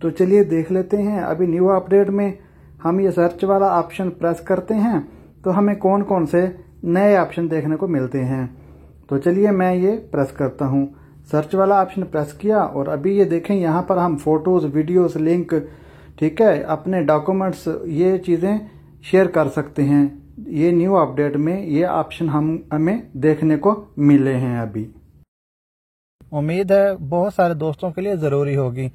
तो चलिए देख लेते हैं। अभी न्यू अपडेट में हम ये सर्च वाला ऑप्शन प्रेस करते हैं तो हमें कौन कौन से नए ऑप्शन देखने को मिलते हैं। तो चलिए मैं ये प्रेस करता हूँ, सर्च वाला ऑप्शन प्रेस किया और अभी ये देखें यहाँ पर हम फोटोज, वीडियोस, लिंक, ठीक है, अपने डॉक्यूमेंट्स, ये चीज़ें शेयर कर सकते हैं। ये न्यू अपडेट में ये ऑप्शन हमें देखने को मिले हैं। अभी उम्मीद है बहुत सारे दोस्तों के लिए ज़रूरी होगी।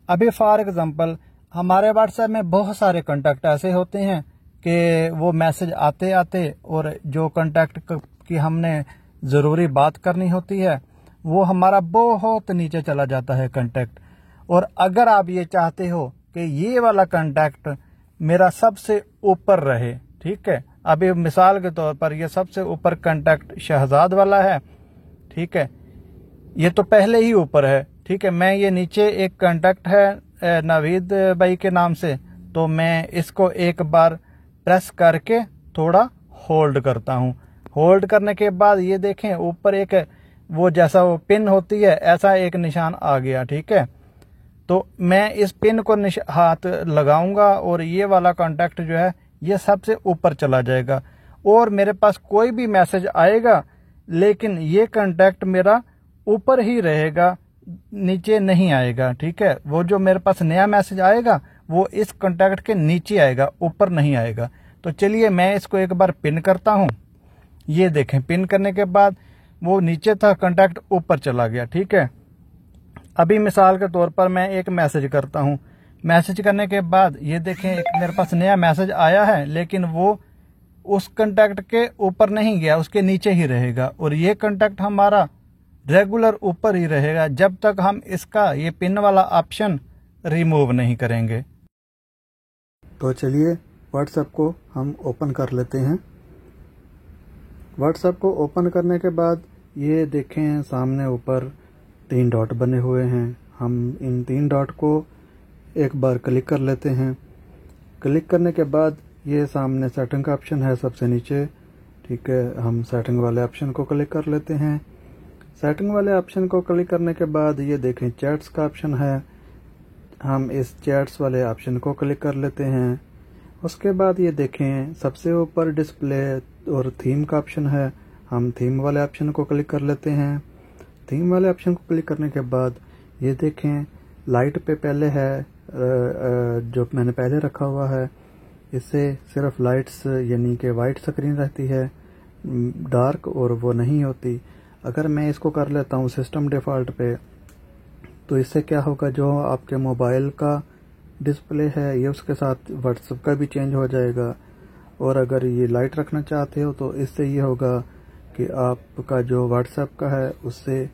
अभी फॉर एग्जांपल हमारे व्हाट्सएप में बहुत सारे कॉन्टैक्ट ऐसे होते हैं कि वो मैसेज आते आते और जो कॉन्टैक्ट की हमने ज़रूरी बात करनी होती है वो हमारा बहुत नीचे चला जाता है कॉन्टैक्ट। और अगर आप ये चाहते हो कि ये वाला कॉन्टैक्ट मेरा सबसे ऊपर रहे, ठीक है, अभी मिसाल के तौर पर ये सबसे ऊपर कॉन्टैक्ट शहजाद वाला है, ठीक है, ये तो पहले ही ऊपर है, ठीक है। मैं ये नीचे एक कॉन्टैक्ट है नावीद भाई के नाम से, तो मैं इसको एक बार प्रेस करके थोड़ा होल्ड करता हूँ। होल्ड करने के बाद ये देखें ऊपर एक वो जैसा वो पिन होती है ऐसा एक निशान आ गया, ठीक है। तो मैं इस पिन को हाथ लगाऊंगा और ये वाला कॉन्टैक्ट जो है ये सबसे ऊपर चला जाएगा और मेरे पास कोई भी मैसेज आएगा लेकिन ये कॉन्टैक्ट मेरा ऊपर ही रहेगा, नीचे नहीं आएगा, ठीक है। वो जो मेरे पास नया मैसेज आएगा वो इस कॉन्टैक्ट के नीचे आएगा, ऊपर नहीं आएगा। तो चलिए मैं इसको एक बार पिन करता हूँ। ये देखें पिन करने के बाद वो नीचे था कॉन्टैक्ट ऊपर चला गया, ठीक है। अभी मिसाल के तौर पर मैं एक मैसेज करता हूँ। मैसेज करने के बाद ये देखें एक मेरे पास नया मैसेज आया है लेकिन वो उस कॉन्टैक्ट के ऊपर नहीं गया, उसके नीचे ही रहेगा और ये कॉन्टैक्ट हमारा रेगुलर ऊपर ही रहेगा जब तक हम इसका ये पिन वाला ऑप्शन रिमूव नहीं करेंगे। तो चलिए व्हाट्सएप को हम ओपन कर लेते हैं। व्हाट्सएप को ओपन करने के बाद ये देखें सामने ऊपर 3 डॉट बने हुए हैं। हम इन 3 डॉट को एक बार क्लिक कर लेते हैं। क्लिक करने के बाद ये सामने सेटिंग का ऑप्शन है सबसे नीचे, ठीक है। हम सेटिंग वाले ऑप्शन को क्लिक कर लेते हैं। सेटिंग वाले ऑप्शन को क्लिक करने के बाद ये देखें चैट्स का ऑप्शन है, हम इस चैट्स वाले ऑप्शन को क्लिक कर लेते हैं। उसके बाद ये देखें सबसे ऊपर डिस्प्ले और थीम का ऑप्शन है, हम थीम वाले ऑप्शन को क्लिक कर लेते हैं। थीम वाले ऑप्शन को क्लिक करने के बाद ये देखें लाइट पे पहले है जो मैंने पहले रखा हुआ है, इससे सिर्फ लाइट्स यानी कि वाइट स्क्रीन रहती है, डार्क और वो नहीं होती। अगर मैं इसको कर लेता हूँ सिस्टम डिफ़ॉल्ट पे तो इससे क्या होगा, जो आपके मोबाइल का डिस्प्ले है ये उसके साथ व्हाट्सएप का भी चेंज हो जाएगा। और अगर ये लाइट रखना चाहते हो तो इससे ये होगा कि आपका जो व्हाट्सएप का है उससे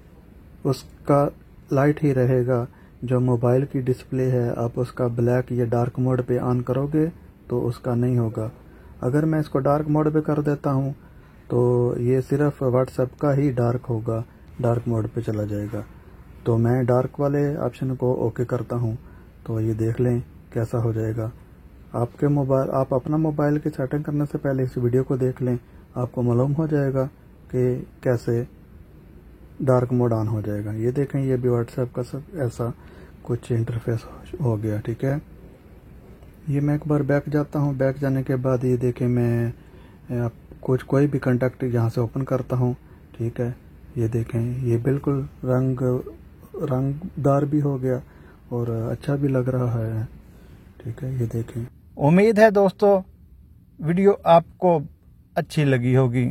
उसका लाइट ही रहेगा, जो मोबाइल की डिस्प्ले है आप उसका ब्लैक या डार्क मोड पे ऑन करोगे तो उसका नहीं होगा। अगर मैं इसको डार्क मोड पे कर देता हूँ तो ये सिर्फ व्हाट्सएप का ही डार्क होगा, डार्क मोड पे चला जाएगा। तो मैं डार्क वाले ऑप्शन को ओके करता हूँ तो ये देख लें कैसा हो जाएगा। आपके मोबाइल आप अपना मोबाइल की सेटिंग करने से पहले इस वीडियो को देख लें, आपको मालूम हो जाएगा कि कैसे डार्क मोड ऑन हो जाएगा। ये देखें ये भी व्हाट्सएप का सब ऐसा कुछ इंटरफेस हो गया, ठीक है। ये मैं एक बार बैक जाता हूँ। बैक जाने के बाद ये देखें मैं कोई भी कॉन्टैक्ट यहाँ से ओपन करता हूँ, ठीक है। ये देखें ये बिल्कुल रंगदार भी हो गया और अच्छा भी लग रहा है, ठीक है। ये देखें। उम्मीद है दोस्तों वीडियो आपको अच्छी लगी होगी।